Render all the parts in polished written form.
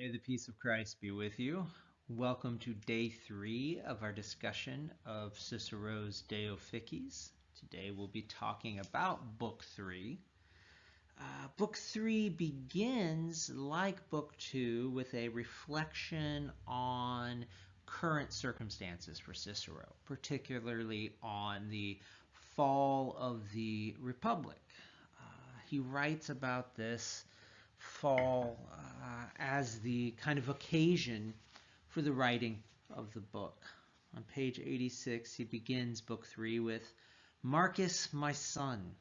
May the peace of Christ be with you. Welcome to day 3 of our discussion of Cicero's De Officiis. Today we'll be talking about Book 3. Book 3 begins, like Book 2, with a reflection on current circumstances for Cicero, particularly on the fall of the Republic. He writes about this fall as the kind of occasion for the writing of the book. On page 86, he begins Book 3 with, "Marcus, my son,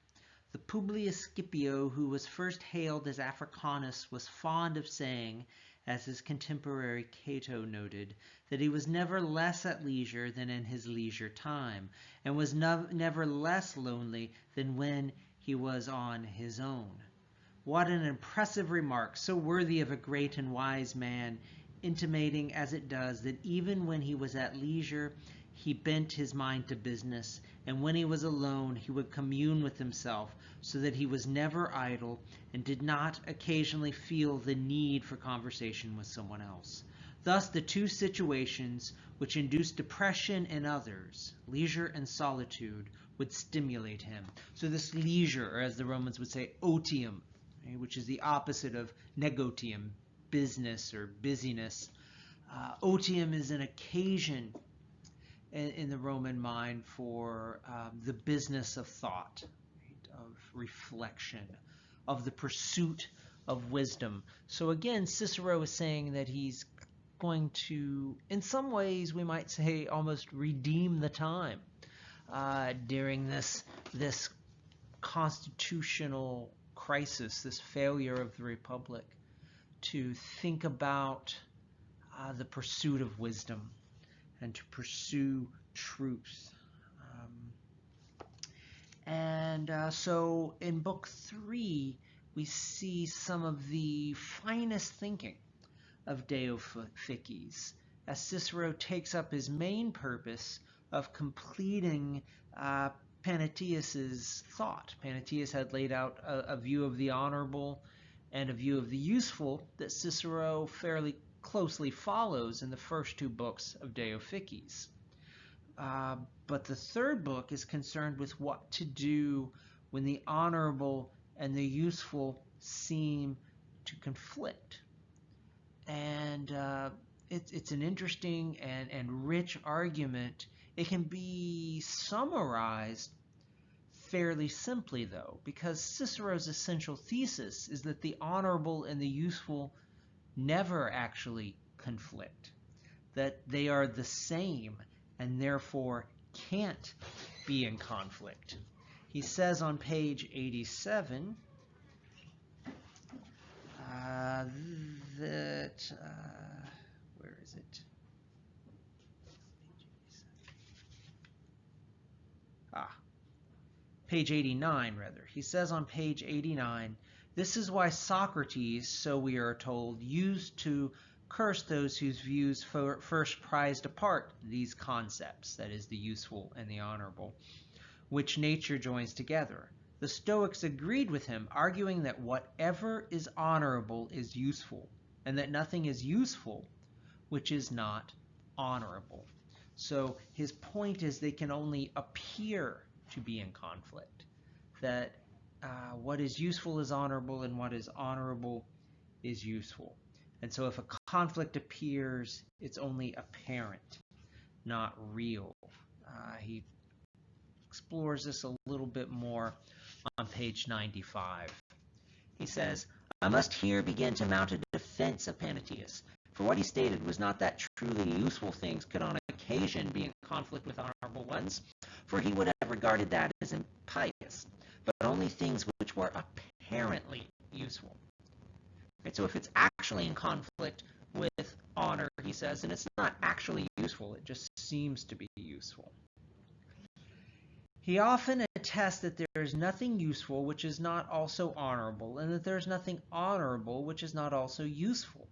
the Publius Scipio, who was first hailed as Africanus, was fond of saying, as his contemporary Cato noted, that he was never less at leisure than in his leisure time, and was never less lonely than when he was on his own. What an impressive remark, so worthy of a great and wise man, intimating as it does that even when he was at leisure, he bent his mind to business, and when he was alone, he would commune with himself, so that he was never idle, and did not occasionally feel the need for conversation with someone else. Thus the two situations which induce depression in others, leisure and solitude, would stimulate him." So this leisure, or as the Romans would say, otium, which is the opposite of negotium, business or busyness. Otium is an occasion in the Roman mind for the business of thought, right, of reflection, of the pursuit of wisdom. So again, Cicero is saying that he's going to, in some ways, we might say, almost redeem the time during this constitutional crisis, this failure of the Republic, to think about the pursuit of wisdom and to pursue truth. So in Book 3, we see some of the finest thinking of De Officiis, as Cicero takes up his main purpose of completing Panatius's thought. Panatius had laid out a view of the honorable and a view of the useful that Cicero fairly closely follows in the first two books of De Officiis. But the third book is concerned with what to do when the honorable and the useful seem to conflict. And it's an interesting and rich argument. It can be summarized fairly simply, though, because Cicero's essential thesis is that the honorable and the useful never actually conflict, that they are the same and therefore can't be in conflict. He says on page 87 that, where is it? Page 89, rather. He says on page 89, "This is why Socrates, so we are told, used to curse those whose views first prized apart these concepts," that is, the useful and the honorable, "which nature joins together. The Stoics agreed with him, arguing that whatever is honorable is useful, and that nothing is useful which is not honorable." So his point is they can only appear to be in conflict, that what is useful is honorable and what is honorable is useful. And so if a conflict appears, it's only apparent, not real. He explores this a little bit more on page 95. He says, "I must here begin to mount a defense of Panatius, for what he stated was not that truly useful things could on occasion be in conflict with honorable ones, for he would have regarded that as impious, but only things which were apparently useful." Right? So if it's actually in conflict with honor, he says, and it's not actually useful, it just seems to be useful. He often attests that there is nothing useful which is not also honorable, and that there is nothing honorable which is not also useful.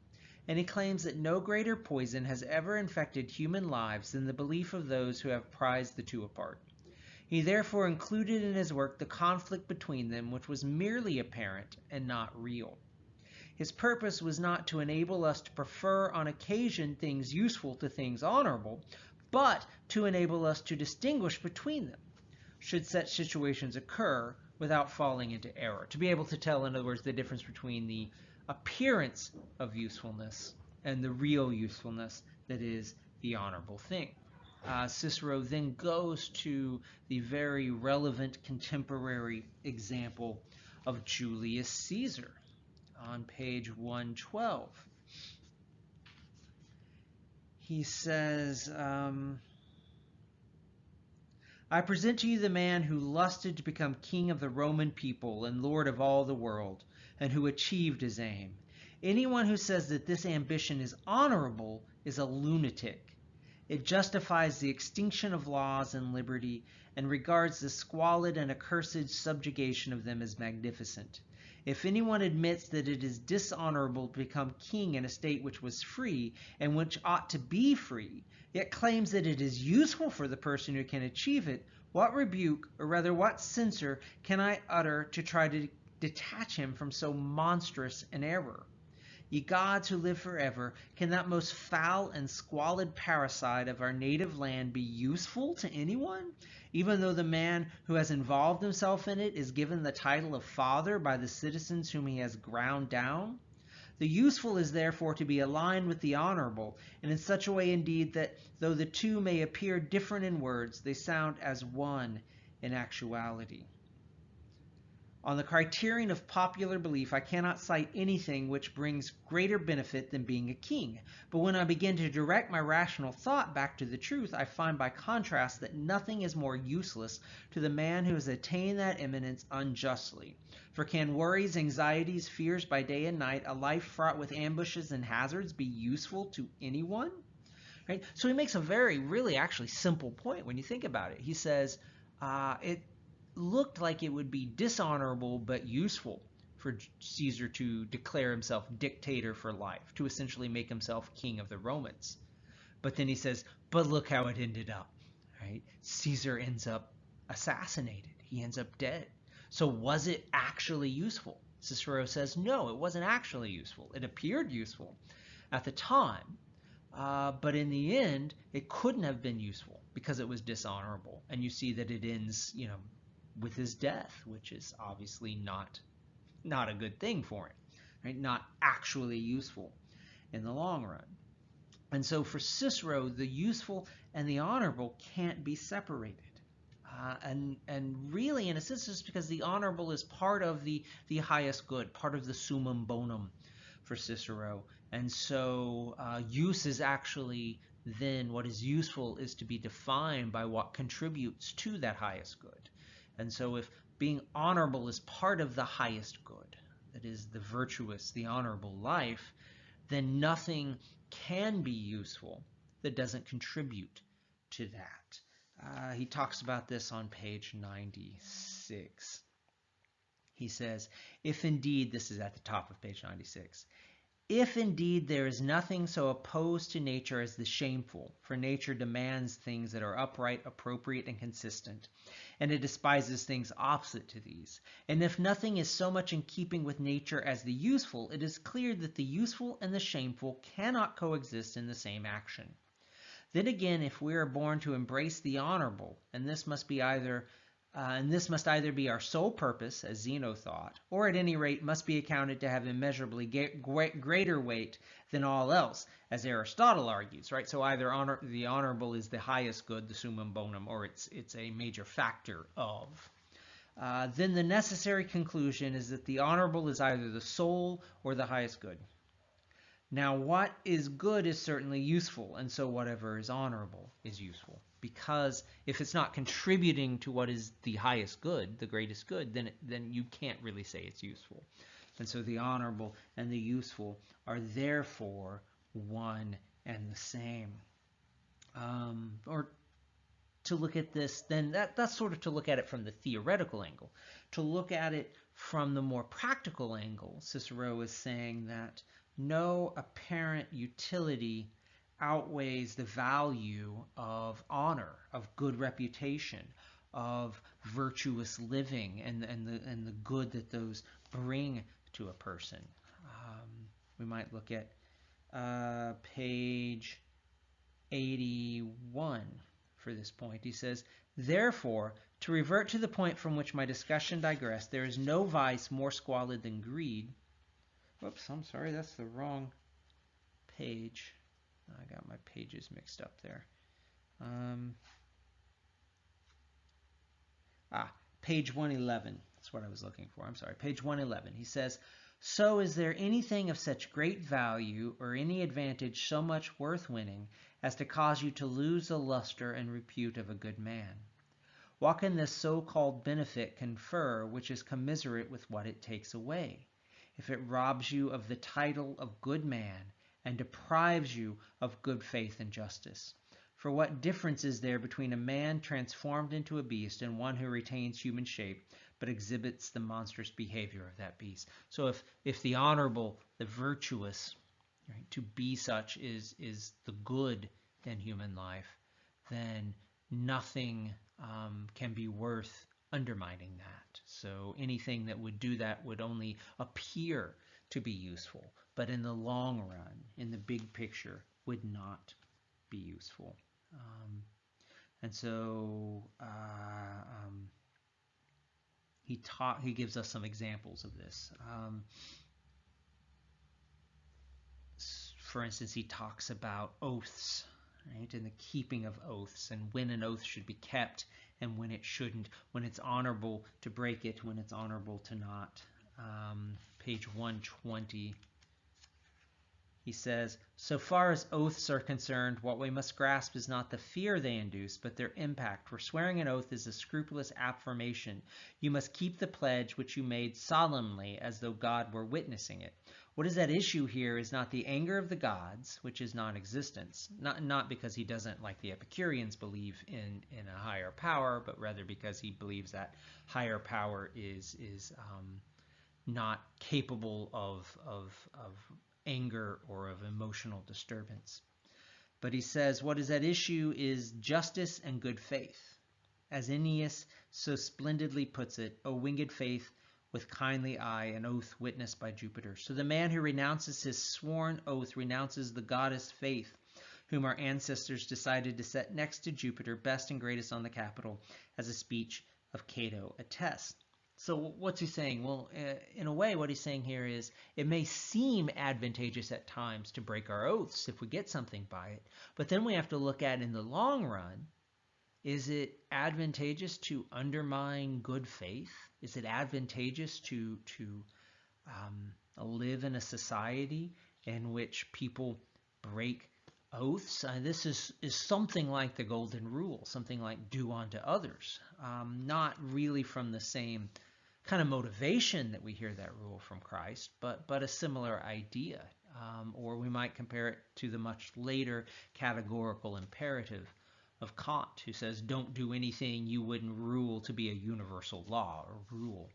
And he claims that no greater poison has ever infected human lives than the belief of those who have prized the two apart. He therefore included in his work the conflict between them, which was merely apparent and not real. His purpose was not to enable us to prefer on occasion things useful to things honorable, but to enable us to distinguish between them, should such situations occur, without falling into error. To be able to tell, in other words, the difference between the appearance of usefulness and the real usefulness that is the honorable thing. Cicero then goes to the very relevant contemporary example of Julius Caesar on page 112. He says, I present to you the man who lusted to become king of the Roman people and lord of all the world, and who achieved his aim. Anyone who says that this ambition is honorable is a lunatic. It justifies the extinction of laws and liberty, and regards the squalid and accursed subjugation of them as magnificent. If anyone admits that it is dishonorable to become king in a state which was free, and which ought to be free, yet claims that it is useful for the person who can achieve it, what rebuke, or rather what censure, can I utter to try to detach him from so monstrous an error? Ye gods who live forever, can that most foul and squalid parasite of our native land be useful to anyone, even though the man who has involved himself in it is given the title of father by the citizens whom he has ground down? The useful is therefore to be aligned with the honorable, and in such a way indeed that though the two may appear different in words, they sound as one in actuality. On the criterion of popular belief, I cannot cite anything which brings greater benefit than being a king. But when I begin to direct my rational thought back to the truth, I find by contrast that nothing is more useless to the man who has attained that eminence unjustly. For can worries, anxieties, fears by day and night, a life fraught with ambushes and hazards, be useful to anyone? Right? So he makes a really actually simple point when you think about it. He says, it looked like it would be dishonorable but useful for Caesar to declare himself dictator for life, to essentially make himself king of the Romans. But then he says, but look how it ended up, right? Caesar ends up assassinated. He ends up dead. So was it actually useful? Cicero says, no, it wasn't actually useful. It appeared useful at the time, but in the end, it couldn't have been useful because it was dishonorable. And you see that it ends, with his death, which is obviously not a good thing for him, right? Not actually useful in the long run. And so for Cicero, the useful and the honorable can't be separated. And really, in a sense, it's because the honorable is part of the highest good, part of the summum bonum for Cicero. And so use is actually then, what is useful is to be defined by what contributes to that highest good. And so if being honorable is part of the highest good, that is the virtuous, the honorable life, then nothing can be useful that doesn't contribute to that. He talks about this on page 96. He says, if indeed, this is at the top of page 96, if indeed there is nothing so opposed to nature as the shameful, for nature demands things that are upright, appropriate, and consistent, and it despises things opposite to these. And if nothing is so much in keeping with nature as the useful, it is clear that the useful and the shameful cannot coexist in the same action. Then again, if we are born to embrace the honorable, and this must either be our sole purpose, as Zeno thought, or at any rate must be accounted to have immeasurably greater weight than all else, as Aristotle argues, right? So either the honorable is the highest good, the summum bonum, or it's a major factor of. Then the necessary conclusion is that the honorable is either the sole or the highest good. Now, what is good is certainly useful, and so whatever is honorable is useful. Because if it's not contributing to what is the highest good, the greatest good, then you can't really say it's useful. And so the honorable and the useful are therefore one and the same. Or to look at this, then that's sort of to look at it from the theoretical angle. To look at it from the more practical angle, Cicero is saying that no apparent utility outweighs the value of honor, of good reputation, of virtuous living, and the good that those bring to a person. We might look at page 81 for this point. He says, therefore, to revert to the point from which my discussion digressed, there is no vice more squalid than greed. Whoops, I'm sorry, that's the wrong page. I got my pages mixed up there. Page 111. That's what I was looking for. I'm sorry. Page 111. He says, so is there anything of such great value or any advantage so much worth winning as to cause you to lose the luster and repute of a good man? What can this so-called benefit confer which is commiserate with what it takes away? If it robs you of the title of good man and deprives you of good faith and justice. For what difference is there between a man transformed into a beast and one who retains human shape but exhibits the monstrous behavior of that beast? So if the honorable, the virtuous, right, to be such is the good in human life, then nothing can be worth undermining that. So anything that would do that would only appear to be useful, but in the long run, in the big picture, would not be useful. And so he gives us some examples of this. For instance, he talks about oaths, right, and the keeping of oaths, and when an oath should be kept and when it shouldn't, when it's honorable to break it, when it's honorable to not. Page 120. He says, so far as oaths are concerned, what we must grasp is not the fear they induce, but their impact. For swearing an oath is a scrupulous affirmation. You must keep the pledge which you made solemnly as though God were witnessing it. What is at issue here is not the anger of the gods, which is non-existence, not because he doesn't, like the Epicureans, believe in a higher power, but rather because he believes that higher power is not capable of anger or of emotional disturbance. But he says what is at issue is justice and good faith. As Ennius so splendidly puts it, O winged faith, with kindly eye, an oath witnessed by Jupiter. So the man who renounces his sworn oath renounces the goddess Faith, whom our ancestors decided to set next to Jupiter, best and greatest on the Capitol, as a speech of Cato attests. So what's he saying? Well, in a way, what he's saying here is it may seem advantageous at times to break our oaths if we get something by it, but then we have to look at in the long run, is it advantageous to undermine good faith? Is it advantageous to live in a society in which people break oaths? This is something like the golden rule, something like do unto others, not really from the same kind of motivation that we hear that rule from Christ, but a similar idea. Or we might compare it to the much later categorical imperative of Kant, who says, don't do anything you wouldn't rule to be a universal law or rule.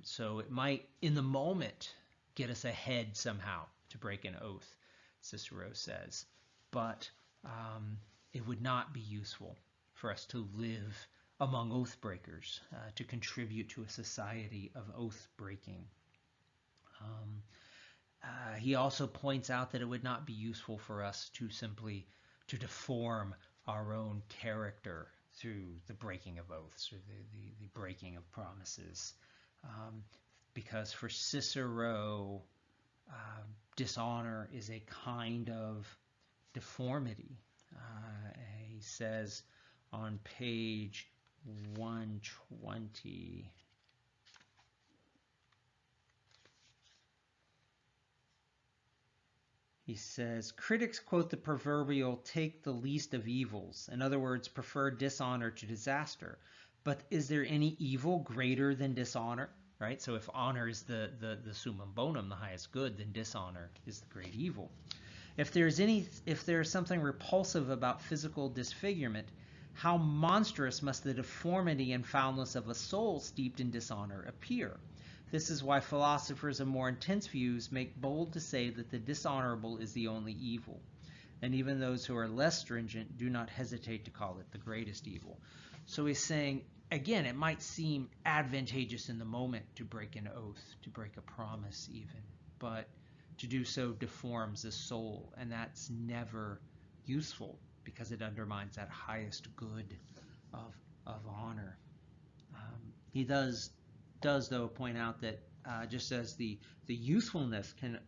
So it might, in the moment, get us ahead somehow to break an oath, Cicero says, but it would not be useful for us to live among oath breakers, to contribute to a society of oath breaking. He also points out that it would not be useful for us to simply to deform our own character through the breaking of oaths or the breaking of promises, because for Cicero, dishonor is a kind of deformity. He says on page 120, he says, critics quote the proverbial take the least of evils. In other words, prefer dishonor to disaster. But is there any evil greater than dishonor? Right? So if honor is the summum bonum, the highest good, then dishonor is the great evil. If there's something repulsive about physical disfigurement, how monstrous must the deformity and foulness of a soul steeped in dishonor appear? This is why philosophers of more intense views make bold to say that the dishonorable is the only evil. And even those who are less stringent do not hesitate to call it the greatest evil. So he's saying, again, it might seem advantageous in the moment to break an oath, to break a promise even, but To do so deforms the soul, and that's never useful because it undermines that highest good of honor. He does though point out that just as the usefulness can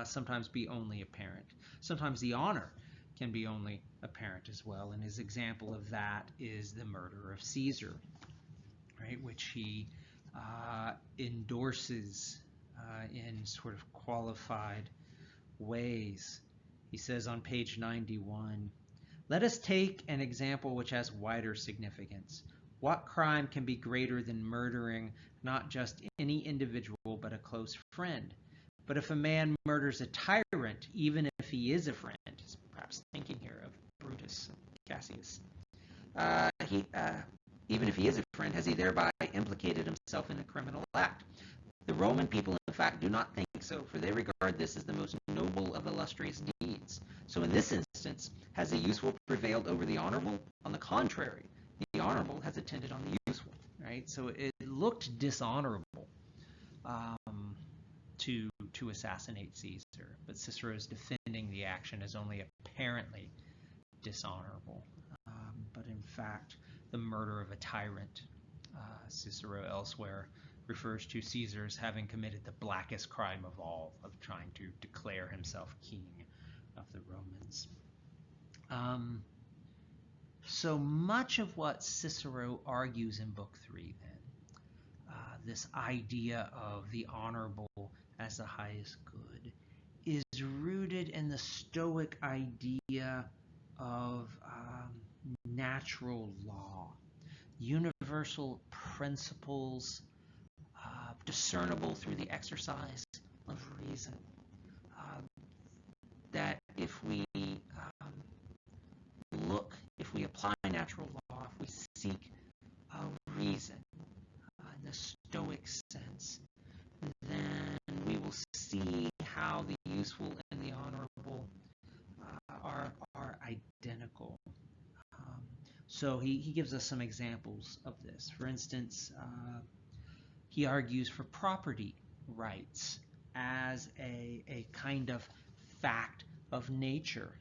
sometimes be only apparent, sometimes the honor can be only apparent as well. And his example of that is the murder of Caesar, right, which he endorses in sort of qualified ways. He says on page 91, "Let us take an example which has wider significance. What crime can be greater than murdering not just any individual but a close friend? But if a man murders a tyrant, even if he is a friend," he's perhaps thinking here of Brutus and Cassius, even if he is a friend, has he thereby implicated himself in a criminal act? The Roman people, in fact, do not think so, for they regard this as the most noble of illustrious deeds. So in this instance, has the useful prevailed over the honorable? On the contrary, the honorable has attended on the useful, right? So it looked dishonorable to assassinate Caesar, but Cicero is defending the action as only apparently dishonorable. But in fact, the murder of a tyrant, Cicero elsewhere refers to Caesar as having committed the blackest crime of all, of trying to declare himself king of the Romans. So much of what Cicero argues in Book 3, then, this idea of the honorable as the highest good, is rooted in the Stoic idea of natural law, universal principles discernible through the exercise of reason. That if we if we apply natural law, if we seek reason in the Stoic sense, then we will see how the useful and the honorable are identical. So he gives us some examples of this. For instance, he argues for property rights as a kind of fact of nature.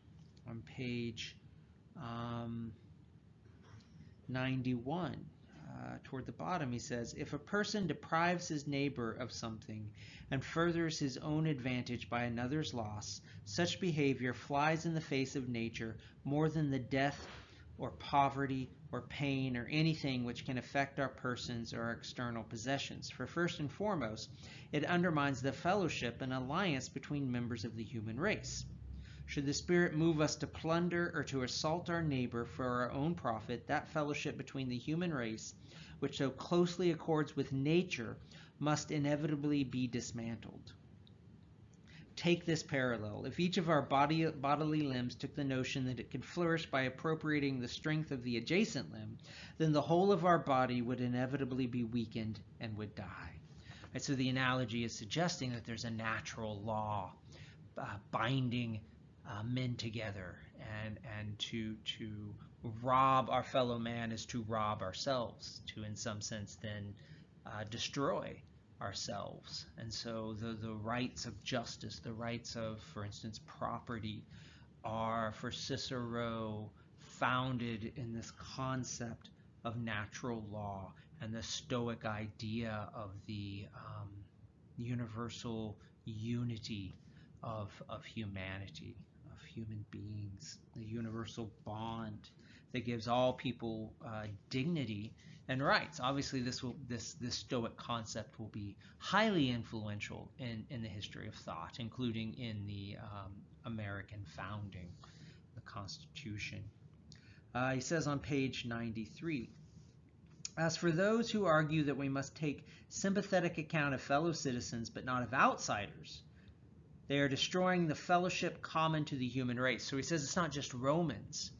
On page 91, toward the bottom, he says, "If a person deprives his neighbor of something and furthers his own advantage by another's loss, such behavior flies in the face of nature more than the death or poverty or pain or anything which can affect our persons or our external possessions. For first and foremost, it undermines the fellowship and alliance between members of the human race. Should the Spirit move us to plunder or to assault our neighbor for our own profit, that fellowship between the human race, which so closely accords with nature, must inevitably be dismantled. Take this parallel. If each of our bodily limbs took the notion that it could flourish by appropriating the strength of the adjacent limb, then the whole of our body would inevitably be weakened and would die." Right, so the analogy is suggesting that there's a natural law binding men together, and to rob our fellow man is to rob ourselves, to in some sense then destroy ourselves. And so the rights of justice, the rights of, for instance, property, are for Cicero founded in this concept of natural law and the Stoic idea of the universal unity of humanity, of human beings, the universal bond that gives all people dignity and rights. Obviously, this Stoic concept will be highly influential in the history of thought, including in the American founding, the Constitution. He says on page 93, "As for those who argue that we must take sympathetic account of fellow citizens but not of outsiders, they are destroying the fellowship common to the human race." So he says it's not just Romans,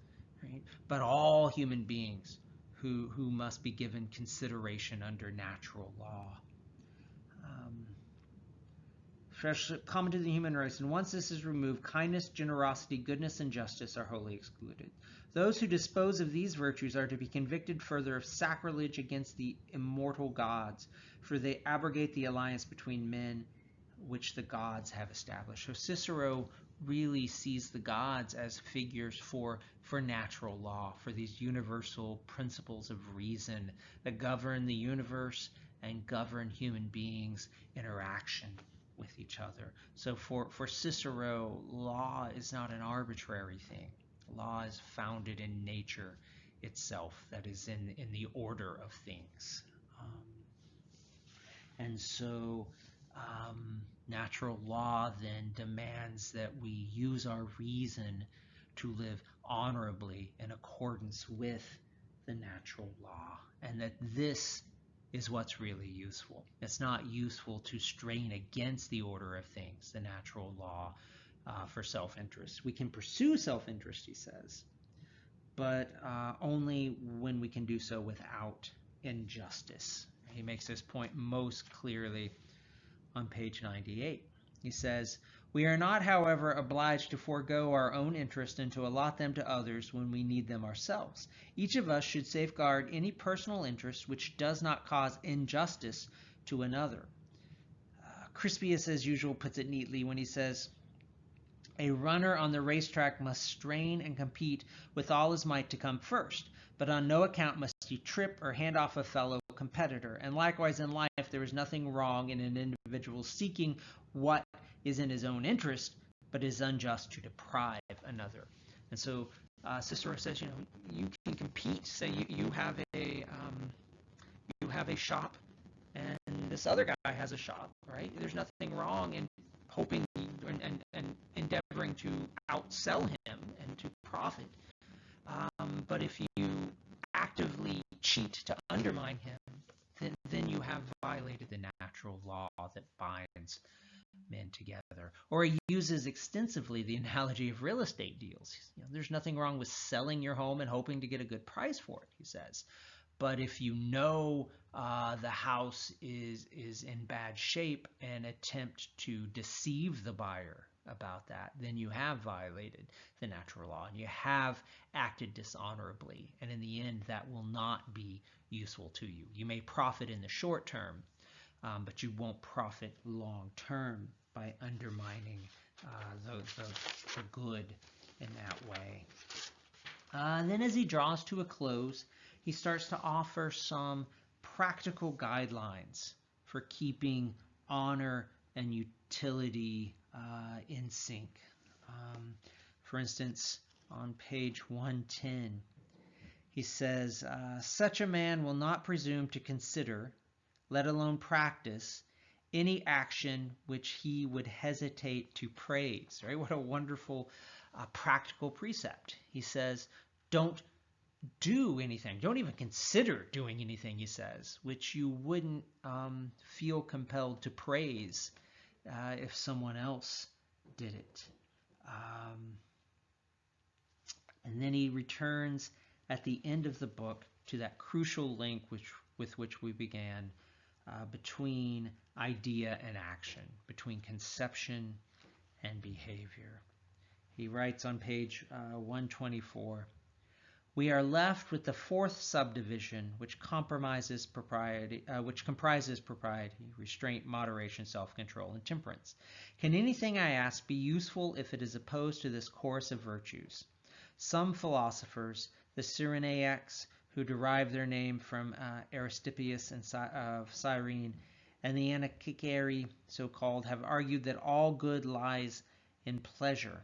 right, but all human beings who must be given consideration under natural law. Fellowship common to the human race, and once this is removed, kindness, generosity, goodness, and justice are wholly excluded. Those who dispose of these virtues are to be convicted further of sacrilege against the immortal gods, for they abrogate the alliance between men which the gods have established. So Cicero really sees the gods as figures for natural law, for these universal principles of reason that govern the universe and govern human beings' interaction with each other. So for Cicero, law is not an arbitrary thing. Law is founded in nature itself, that is in the order of things. And so natural law then demands that we use our reason to live honorably in accordance with the natural law, and that this is what's really useful. It's not useful to strain against the order of things, the natural law, for self-interest. We can pursue self-interest, he says, but only when we can do so without injustice. He makes this point most clearly on page 98. He says, "We are not, however, obliged to forego our own interest and to allot them to others when we need them ourselves. Each of us should safeguard any personal interest which does not cause injustice to another." Crispius, as usual, puts it neatly when he says, "A runner on the racetrack must strain and compete with all his might to come first, but on no account must he trip or hand off a fellow competitor. And likewise in life, there is nothing wrong in an individual seeking what is in his own interest, but is unjust to deprive another." And so Cicero says, you can compete. Say you have a shop, and this other guy has a shop, right? There's nothing wrong in hoping and endeavoring to outsell him and to profit. But if you actively cheat to undermine him, then you have violated the natural law that binds men together. Or he uses extensively the analogy of real estate deals. There's nothing wrong with selling your home and hoping to get a good price for it, he says. But if you know the house is in bad shape and attempt to deceive the buyer about that, then you have violated the natural law and you have acted dishonorably. And in the end, that will not be useful to you. You may profit in the short term, but you won't profit long term by undermining the good in that way. Then as he draws to a close, he starts to offer some practical guidelines for keeping honor and utility in sync. For instance, on page 110, he says, "Such a man will not presume to consider, let alone practice, any action which he would hesitate to praise." Right? What a wonderful practical precept. He says, don't do anything. Don't even consider doing anything, he says, which you wouldn't feel compelled to praise if someone else did it. And then he returns at the end of the book to that crucial link with which we began, between idea and action, between conception and behavior. He writes on page 124, "We are left with the fourth subdivision, which comprises propriety, restraint, moderation, self-control, and temperance. Can anything, I ask, be useful if it is opposed to this chorus of virtues? Some philosophers, the Cyrenaics, who derive their name from Aristippus of Cyrene, and the Anarchicarii, so-called, have argued that all good lies in pleasure,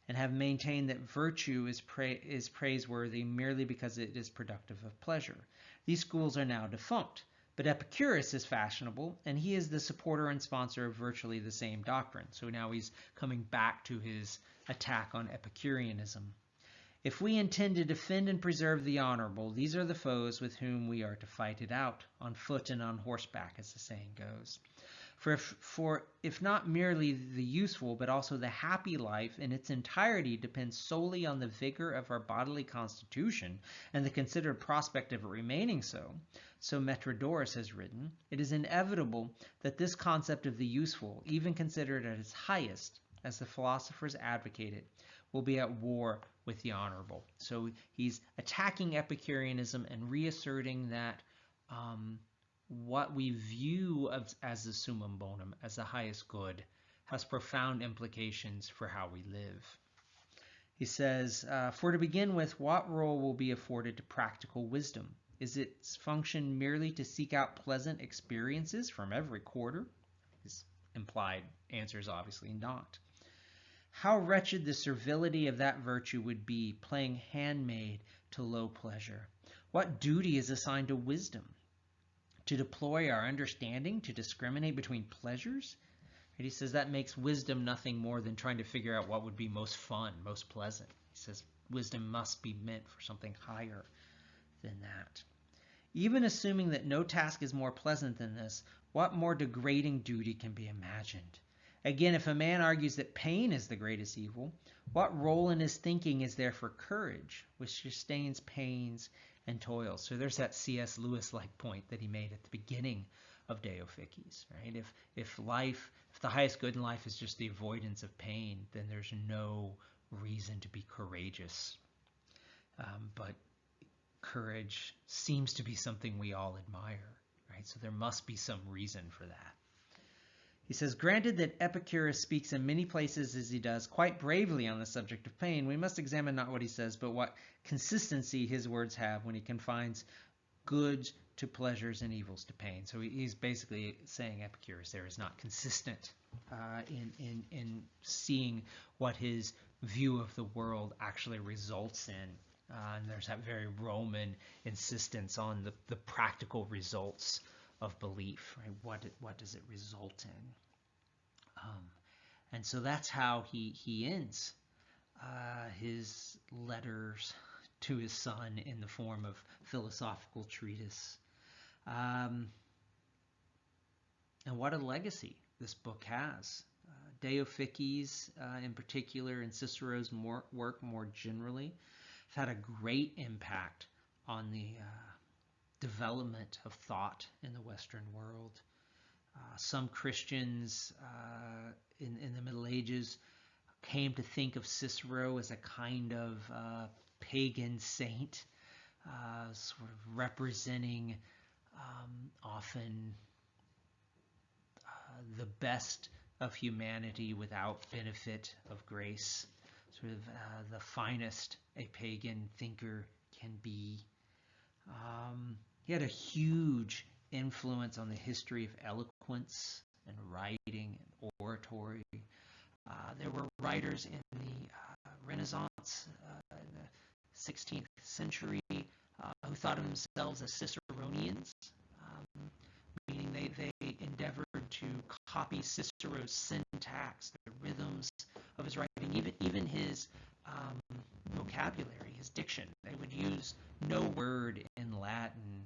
and have maintained that virtue is praiseworthy merely because it is productive of pleasure. These schools are now defunct, but Epicurus is fashionable, and he is the supporter and sponsor of virtually the same doctrine." So now he's coming back to his attack on Epicureanism. "If we intend to defend and preserve the honorable, these are the foes with whom we are to fight it out, on foot and on horseback, as the saying goes. For if not merely the useful, but also the happy life in its entirety depends solely on the vigor of our bodily constitution and the considered prospect of it remaining so Metrodorus has written, it is inevitable that this concept of the useful, even considered at its highest, as the philosophers advocate it, will be at war with the honorable." So he's attacking Epicureanism and reasserting that what we view as the summum bonum, as the highest good, has profound implications for how we live. He says, for to begin with, what role will be afforded to practical wisdom? Is its function merely to seek out pleasant experiences from every quarter? His implied answer is obviously not. How wretched the servility of that virtue would be, playing handmaid to low pleasure. What duty is assigned to wisdom? To deploy our understanding to discriminate between pleasures? And he says that makes wisdom nothing more than trying to figure out what would be most fun, most pleasant. He says wisdom must be meant for something higher than that. Even assuming that no task is more pleasant than this, what more degrading duty can be imagined? Again, if a man argues that pain is the greatest evil, what role in his thinking is there for courage, which sustains pains and toils? So there's that C.S. Lewis-like point that he made at the beginning of De Officiis, right? If the highest good in life is just the avoidance of pain, then there's no reason to be courageous. But courage seems to be something we all admire, right? So there must be some reason for that. He says, granted that Epicurus speaks in many places as he does quite bravely on the subject of pain, we must examine not what he says, but what consistency his words have when he confines goods to pleasures and evils to pain. So he's basically saying Epicurus there is not consistent in seeing what his view of the world actually results in. And there's that very Roman insistence on the practical results of belief, right? What does it result in? And so that's how he ends his letters to his son in the form of philosophical treatise. And what a legacy this book has. De Officiis in particular, and Cicero's work more generally, have had a great impact on the development of thought in the Western world. Some Christians in the Middle Ages came to think of Cicero as a kind of pagan saint, sort of representing often the best of humanity without benefit of grace, sort of the finest a pagan thinker can be. He had a huge influence on the history of eloquence and writing and oratory. There were writers in the Renaissance, in the 16th century, who thought of themselves as Ciceronians, meaning they endeavored to copy Cicero's syntax, the rhythms of his writing, even his vocabulary, his diction. They would use no word in Latin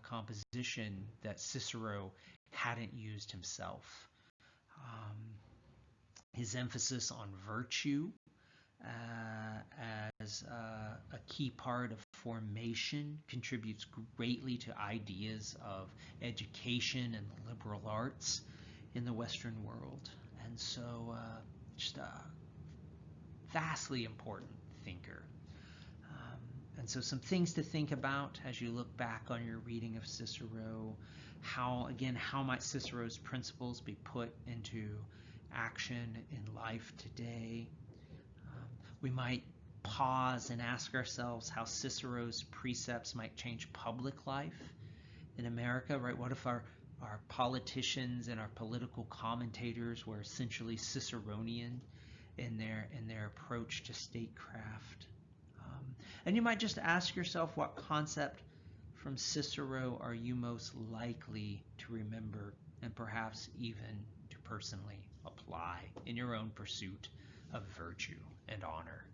composition that Cicero hadn't used himself. His emphasis on virtue as a key part of formation contributes greatly to ideas of education and the liberal arts in the Western world. And so just a vastly important thinker. And so some things to think about as you look back on your reading of Cicero. How might Cicero's principles be put into action in life today? We might pause and ask ourselves how Cicero's precepts might change public life in America, right? What if our politicians and our political commentators were essentially Ciceronian in their approach to statecraft? And you might just ask yourself, what concept from Cicero are you most likely to remember and perhaps even to personally apply in your own pursuit of virtue and honor?